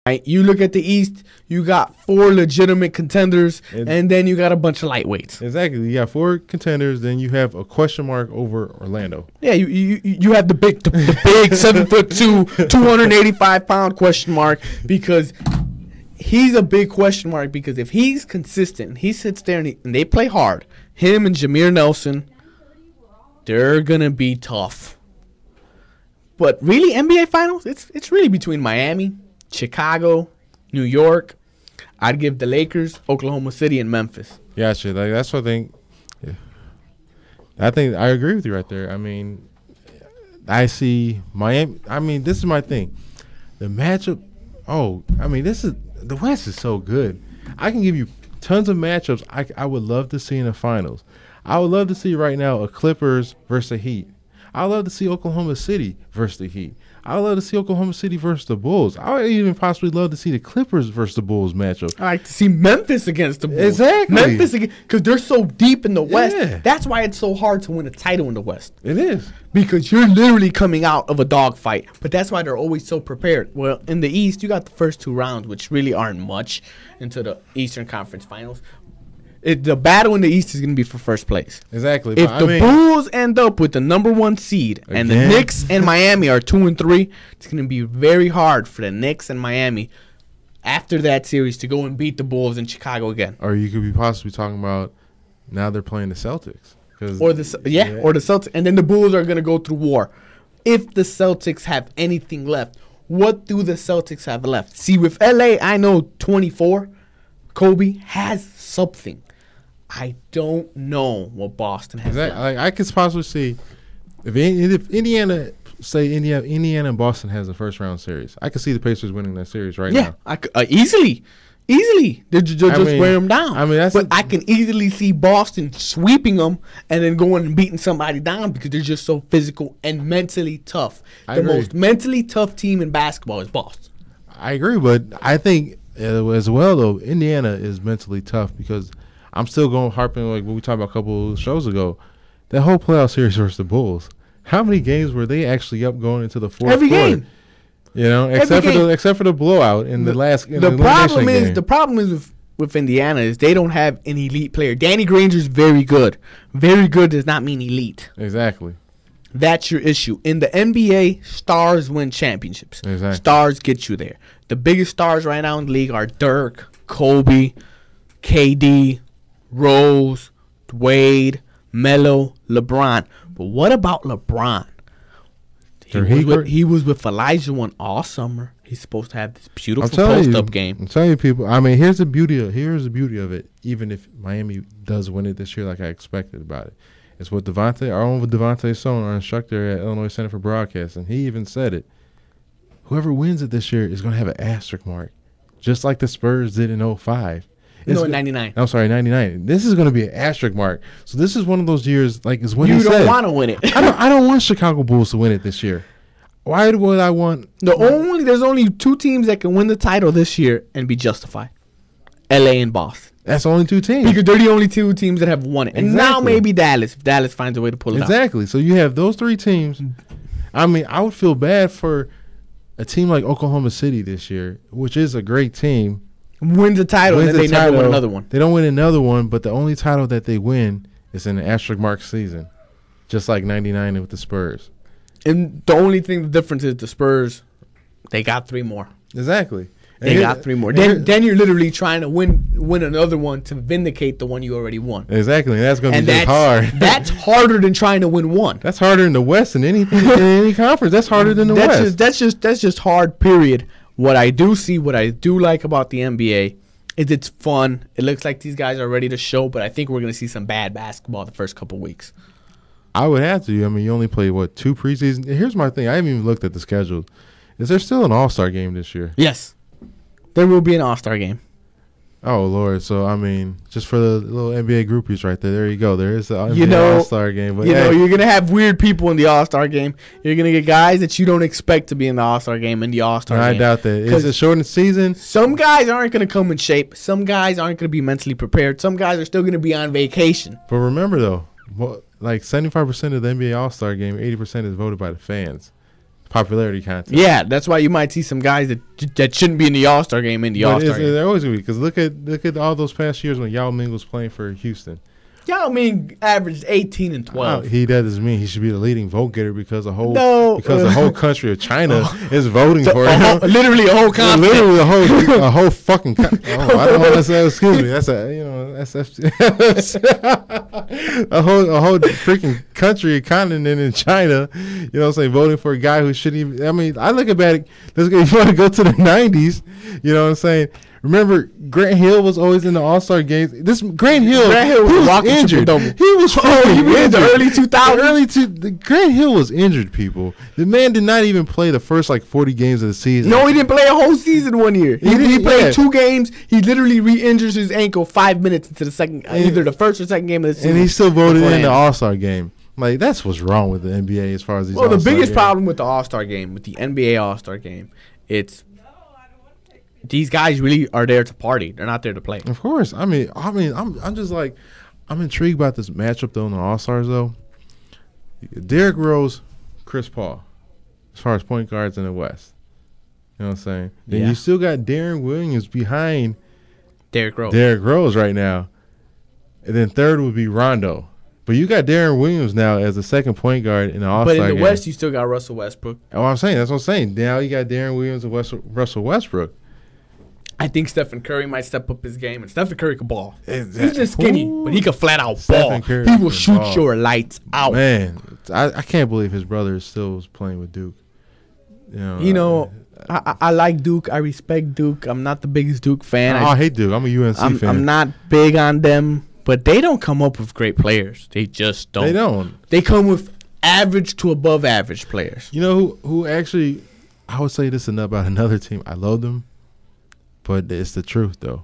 Right? You look at the East, you got 4 legitimate contenders, and then you got a bunch of lightweights. Exactly. You got 4 contenders, then you have a question mark over Orlando. Yeah, you have the big 7'2", 285-pound question mark, because he's a big question mark, because if he's consistent, he sits there and they play hard, him and Jameer Nelson, they're going to be tough. But really, NBA Finals, it's really between Miami, Chicago, New York. I'd give the Lakers, Oklahoma City, and Memphis. Gotcha. Like, that's what I think. Yeah. I think I agree with you right there. I mean, I see Miami. I mean, this is my thing. The matchup. Oh, I mean, the West is so good. I can give you tons of matchups I would love to see in the finals. I would love to see right now a Clippers versus the Heat. I would love to see Oklahoma City versus the Heat. I would love to see Oklahoma City versus the Bulls. I would even possibly love to see the Clippers versus the Bulls matchup. I like to see Memphis against the Bulls. Exactly. Memphis, because they're so deep in the West. Yeah. That's why it's so hard to win a title in the West. It is. Because you're literally coming out of a dogfight. But that's why they're always so prepared. Well, in the East, you got the first 2 rounds, which really aren't much, into the Eastern Conference Finals. The battle in the East is going to be for first place. Exactly. If the Bulls end up with the number 1 seed and the Knicks and Miami are 2 and 3, it's going to be very hard for the Knicks and Miami after that series to go and beat the Bulls in Chicago again. Or you could be possibly talking about now they're playing the Celtics. Or the Celtics. And then the Bulls are going to go through war. If the Celtics have anything left, what do the Celtics have left? See, with LA, I know 24, Kobe has something. I don't know what Boston has done. Like, I could possibly see if Indiana and Boston has a first round series. I could see the Pacers winning that series now. Yeah, I could, easily. They just wear them down. I mean, I can easily see Boston sweeping them and then going and beating somebody down because they're just so physical and mentally tough. The most mentally tough team in basketball is Boston. I agree, but I think as well though, Indiana is mentally tough because I'm still harping like what we talked about a couple of shows ago. That whole playoff series versus the Bulls. How many games were they actually up going into the fourth quarter? Every game. You know, except for the blowout in the last. The problem is with Indiana is they don't have an elite player. Danny Granger's very good. Very good does not mean elite. Exactly. That's your issue. In the NBA, stars win championships. Exactly. Stars get you there. The biggest stars right now in the league are Dirk, Kobe, KD, Rose, Wade, Melo, LeBron. But what about LeBron? He was with Olajuwon all summer. He's supposed to have this beautiful post-up game. I'm telling you, people. I mean, here's the beauty of it. Even if Miami does win it this year, like I expected about it, it's what our own Devontae Stone, our instructor at Illinois Center for Broadcasting, he even said it. Whoever wins it this year is going to have an asterisk mark, just like the Spurs did in 2005. No, in 99. I'm sorry, 99. This is going to be an asterisk mark. So this is one of those years, like is when you don't want to win it. I don't want Chicago Bulls to win it this year. Why would I want? There's only 2 teams that can win the title this year and be justified. LA and Boston. That's only 2 teams. Because they're the only 2 teams that have won it. And now maybe Dallas, if Dallas finds a way to pull it out. Exactly. So you have those 3 teams. I mean, I would feel bad for a team like Oklahoma City this year, which is a great team. Wins the title, and then they never win another one. They don't win another one, but the only title that they win is in the asterisk mark season, just like 99 with the Spurs. And the only thing, the difference is the Spurs, they got 3 more. Exactly. They got 3 more. Then you're literally trying to win another one to vindicate the one you already won. Exactly. And that's going to be just hard. That's harder than trying to win one. That's harder in the West than anything in any conference. That's harder than the West. That's just hard, period. What I do like about the NBA is it's fun. It looks like these guys are ready to show, but I think we're going to see some bad basketball the first couple weeks. I would have to. I mean, you only play, 2 preseason? Here's my thing. I haven't even looked at the schedule. Is there still an All-Star game this year? Yes. There will be an All-Star game. Oh, Lord. So, I mean, just for the little NBA groupies right there you go. There is the NBA All-Star game. But you're going to have weird people in the All-Star game. You're going to get guys that you don't expect to be in the All-Star game in the All-Star game. I doubt that. Is it shortened season? Some guys aren't going to come in shape. Some guys aren't going to be mentally prepared. Some guys are still going to be on vacation. But remember, though, like 75% of the NBA All-Star game, 80% is voted by the fans. popularity contest. Yeah, that's why you might see some guys that shouldn't be in the All-Star game in the But All-Star game. they're always gonna be, because look at all those past years when Yao Ming was playing for Houston. Yao Ming averaged 18 and 12. He doesn't mean he should be the leading vote getter because the whole country of China is voting for him. Literally a whole continent. Literally a whole fucking. I don't want to say. Excuse me. That's a whole freaking country, continent in China. You know what I'm saying? Voting for a guy who shouldn't even. I mean, I look at it. If you want to go to the '90s, you know what I'm saying? Remember, Grant Hill was always in the All-Star games. Grant Hill was injured. He was in the early 2000s. Grant Hill was injured, people. The man did not even play the first 40 games of the season. No, he didn't play a whole season one year. He played 2 games. He literally re-injures his ankle 5 minutes into the second, either the first or second game of the season. And he still voted in the All-Star game. That's what's wrong with the NBA as far as these. Well, the biggest problem with the All-Star game, with the NBA All-Star game, it's these guys really are there to party. They're not there to play. Of course. I'm just I'm intrigued about this matchup though in the All-Stars though. Derrick Rose, Chris Paul, as far as point guards in the West. You know what I'm saying? Then you still got Darren Williams behind Derrick Rose right now. And then third would be Rondo. But you got Darren Williams now as the second point guard in the All-Star game. But in the West, you still got Russell Westbrook. Oh, I'm saying. That's what I'm saying. Now you got Darren Williams and Russell Westbrook. I think Stephen Curry might step up his game, and Stephen Curry can ball. He's just skinny, but he can flat out ball. He will shoot your lights out. Man, I can't believe his brother still was playing with Duke. I like Duke. I respect Duke. I'm not the biggest Duke fan. I hate Duke. I'm a UNC fan. I'm not big on them, but they don't come up with great players. They just don't. They don't. They come with average to above average players. You know who actually, I would say this about another team. I love them, but it's the truth, though.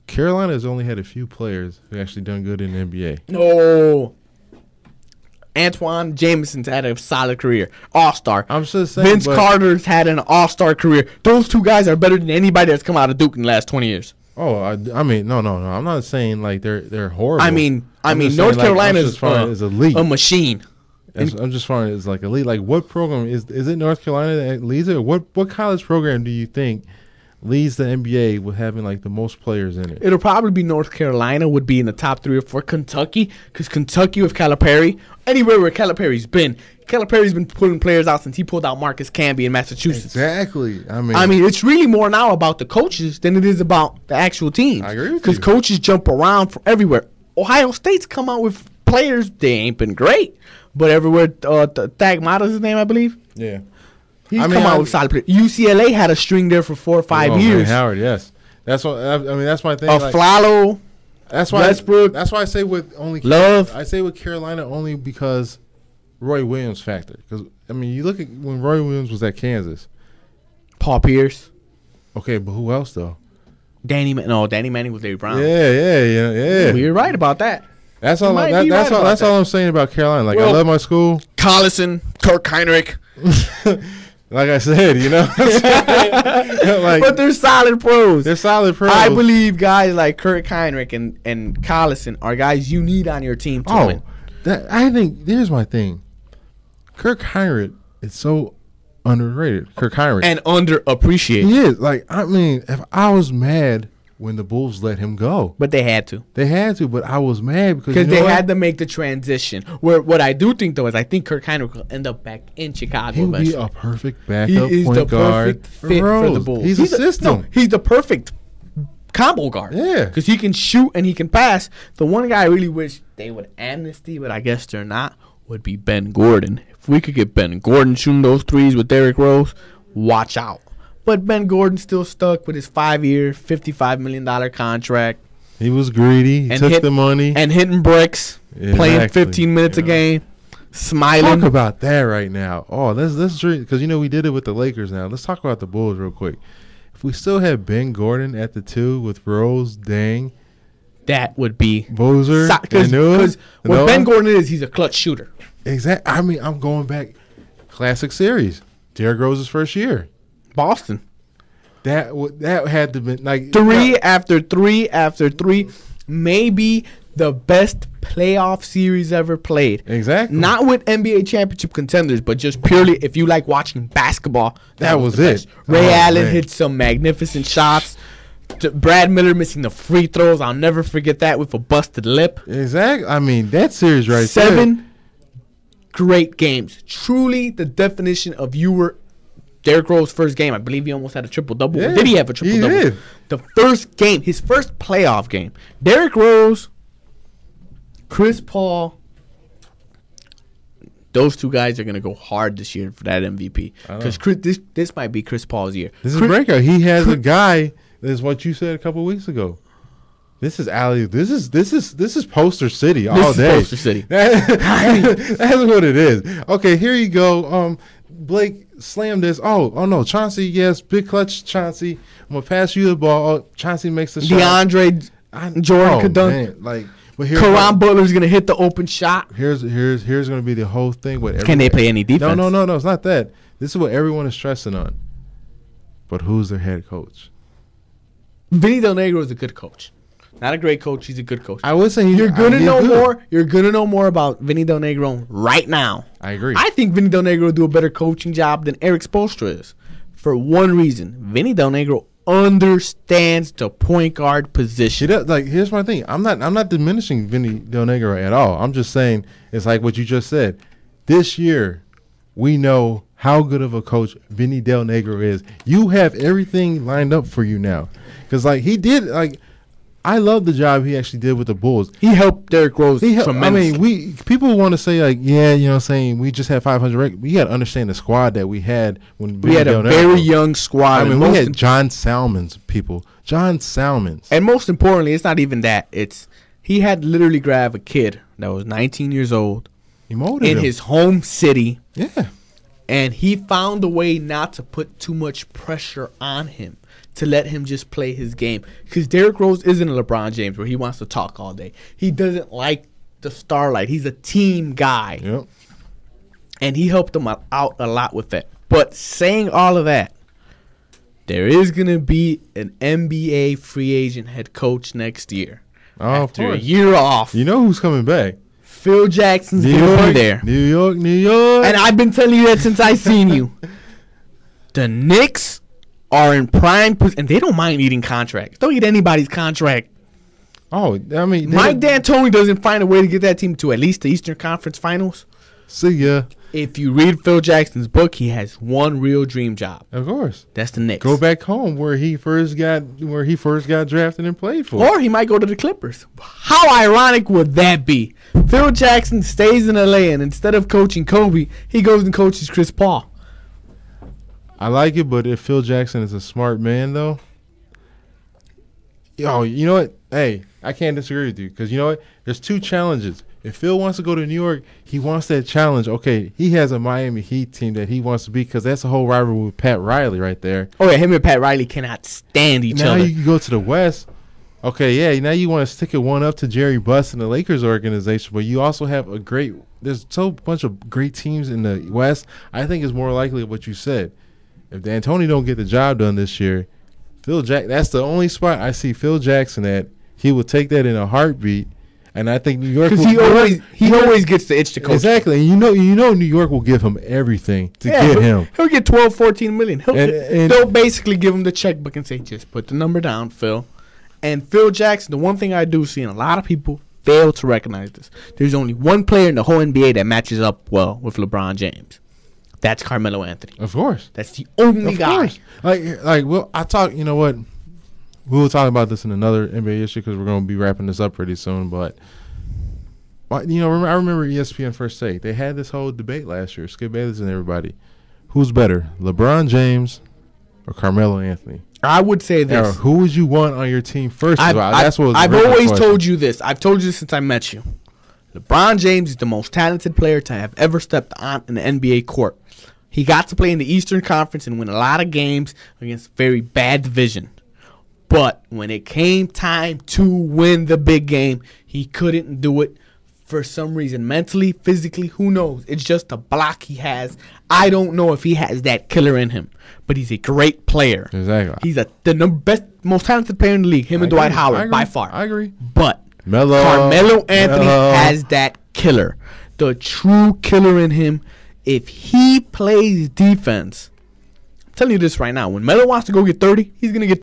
Carolina has only had a few players who actually done good in the NBA. No. Antoine Jameson's had a solid career. All-star. I'm just saying. Vince Carter's had an all-star career. Those two guys are better than anybody that's come out of Duke in the last 20 years. Oh, I mean, no. I'm not saying they're horrible. I mean, North Carolina is elite. A machine. I'm just finding it's elite. What program is it? North Carolina that leads it? What college program do you think leads the NBA with having the most players in it? It'll probably be North Carolina would be in the top 3 or 4. Kentucky, because Kentucky with Calipari, anywhere where Calipari's been pulling players out since he pulled out Marcus Camby in Massachusetts. Exactly. I mean, it's really more now about the coaches than it is about the actual teams. I agree with you. Because coaches jump around from everywhere. Ohio State's come out with players. They ain't been great, but everywhere. Thag Mata's his name, I believe. Yeah. He's come out with solid players. UCLA had a string there for 4 or 5 years. Man, Howard, yes. That's what that's my thing. Flalo. That's why Westbrook. That's why I say with only Love. I say with Carolina only because Roy Williams factor. Because you look at when Roy Williams was at Kansas. Paul Pierce. Okay, but who else though? Danny Manning was Larry Brown. Yeah. You're right about that. That's all. That's all I'm saying about Carolina. I love my school. Collison, Kirk Heinrich. Like I said, but they're solid pros. They're solid pros. I believe guys like Kirk Heinrich and Collison are guys you need on your team to win. I think here's my thing. Kirk Heinrich is so underrated. Kirk Heinrich and underappreciated. He is. If I was mad when the Bulls let him go, but they had to. But I was mad because they had to make the transition. What I do think though is I think Kirk Heinrich will end up back in Chicago. He'll be a perfect backup point guard. Perfect fit for the Bulls. He's a system. No, he's the perfect combo guard. Yeah, because he can shoot and he can pass. The one guy I really wish they would amnesty, but I guess they're not, would be Ben Gordon. If we could get Ben Gordon shooting those threes with Derrick Rose, watch out. But Ben Gordon's still stuck with his 5-year, $55 million contract. He was greedy. He took the money. And hitting bricks, playing 15 minutes a game, smiling. Talk about that right now. Oh, let's because we did it with the Lakers now. Let's talk about the Bulls real quick. If we still had Ben Gordon at the 2 with Rose, Dang, that would be Boozer. Because what Ben Gordon is, he's a clutch shooter. Exactly. I'm going back. Classic series. Derrick Rose's first year. Boston. That had to be 3 after 3 after 3. Maybe the best playoff series ever played. Exactly. Not with NBA championship contenders, but just purely if you like watching basketball. That was the it. best. Ray Oh, Allen man. hit some magnificent shots. Brad Miller missing the free throws. I'll never forget that with a busted lip. Exactly. I mean, that series right there. 7 great games. Truly the definition of Derrick Rose's first game. I believe he almost had a triple-double. Yeah, Did he have a triple-double? he did. The first game, his first playoff game. Derrick Rose, Chris Paul, those two guys are going to go hard this year for that MVP. I know. Because this might be Chris Paul's year. This is breakout. He has a guy. This is what you said a couple weeks ago. This is alley. This is poster city all This is day. poster city. That's what it is. Okay, here you go. Blake, slam this. Oh no, Chauncey. Yes, big clutch, Chauncey. I'm gonna pass you the ball. Oh, Chauncey makes the shot. Jordan could dunk. Man, like, but here's Caron Butler's going to hit the open shot. Here's gonna be the whole thing with. Can they play any defense? No. It's not that. This is what everyone is stressing on. But who's their head coach? Vinny Del Negro is a good coach. Not a great coach. He's a good coach. I would say You're gonna he's know good. more. You're gonna know more about Vinny Del Negro right now. I agree. I think Vinny Del Negro will do a better coaching job than Eric Spoelstra is, for one reason. Vinny Del Negro understands the point guard She position. does, like, here's my thing. I'm not diminishing Vinny Del Negro at all. I'm just saying it's like what you just said. This year, we know how good of a coach Vinny Del Negro is. You have everything lined up for you now, because like he did. Like, I love the job he actually did with the Bulls. He helped Derrick Rose I tremendously. mean, people want to say like, yeah, you know, what I'm saying we just had 500 records. We got to understand the squad that we had when we had a very young squad. I mean, and we most had John Salmons, people. John Salmons. and most importantly, it's not even that. It's he had to literally grab a kid that was 19 years old He molded in him. his home city. Yeah. And he found a way not to put too much pressure on him, to let him just play his game. Because Derrick Rose isn't a LeBron James where he wants to talk all day. He doesn't like the starlight. He's a team guy. Yep. And he helped him out a lot with that. But saying all of that, there is going to be an NBA free agent head coach next year. Oh, of After a course. year off, You know who's coming back? Phil Jackson's New going to be York, there. New York, New York. And I've been telling you that since I seen you. The Knicks are in prime position, and they don't mind eating contracts. Don't eat anybody's contract. Oh, I mean, Mike D'Antoni doesn't find a way to get that team to at least the Eastern Conference Finals. see ya. If you read Phil Jackson's book, he has one real dream job. Of course. That's the Knicks. Go back home where he first got drafted and played for. Or he might go to the Clippers. How ironic would that be? Phil Jackson stays in LA, and instead of coaching Kobe, he goes and coaches Chris Paul. I like it, but if Phil Jackson is a smart man, though, you know what? Hey, I can't disagree with you, because you know what? There's two challenges. If Phil wants to go to New York, he wants that challenge. Okay, he has a Miami Heat team that he wants to be, because that's a whole rivalry with Pat Riley right there. Oh, yeah, him and Pat Riley cannot stand each Now other. you can go to the West. Okay, yeah, now you want to stick it one up to Jerry Buss and the Lakers organization, but you also have there's so bunch of great teams in the West. I think it's more likely what you said. If D'Antoni don't get the job done this year, that's the only spot I see Phil Jackson at. He will take that in a heartbeat, and I think New York Because he always gets the itch to coach. exactly. And you know New York will give him everything to get he'll- him. He'll get 12, 14 million. And- They'll basically give him the checkbook and say, just put the number down, Phil. And Phil Jackson, the one thing I do see, and a lot of people fail to recognize this, there's only one player in the whole NBA that matches up well with LeBron James. That's Carmelo Anthony. Of course. That's the only Of guy. course. Well, you know what? We'll talk about this in another NBA issue because we're going to be wrapping this up pretty soon. But, you know, I remember ESPN First Take. They had this whole debate last year, Skip Bayless and everybody. Who's better, LeBron James or Carmelo Anthony? I would say Or this. who would you want on your team first of all? That's what was the I've original always question. told you this. I've told you this since I met you. LeBron James is the most talented player to have ever stepped on an NBA court. He got to play in the Eastern Conference and win a lot of games against a very bad division. But when it came time to win the big game, he couldn't do it for some reason. Mentally, physically, who knows? It's just a block he has. I don't know if he has that killer in him. But he's a great player. Exactly. He's the best, most talented player in the league. Him and Dwight Howard, by far. I agree. But Carmelo Anthony has that killer, the true killer in him. If he plays defense, I'm telling you this right now, when Melo wants to go get 30, he's going to get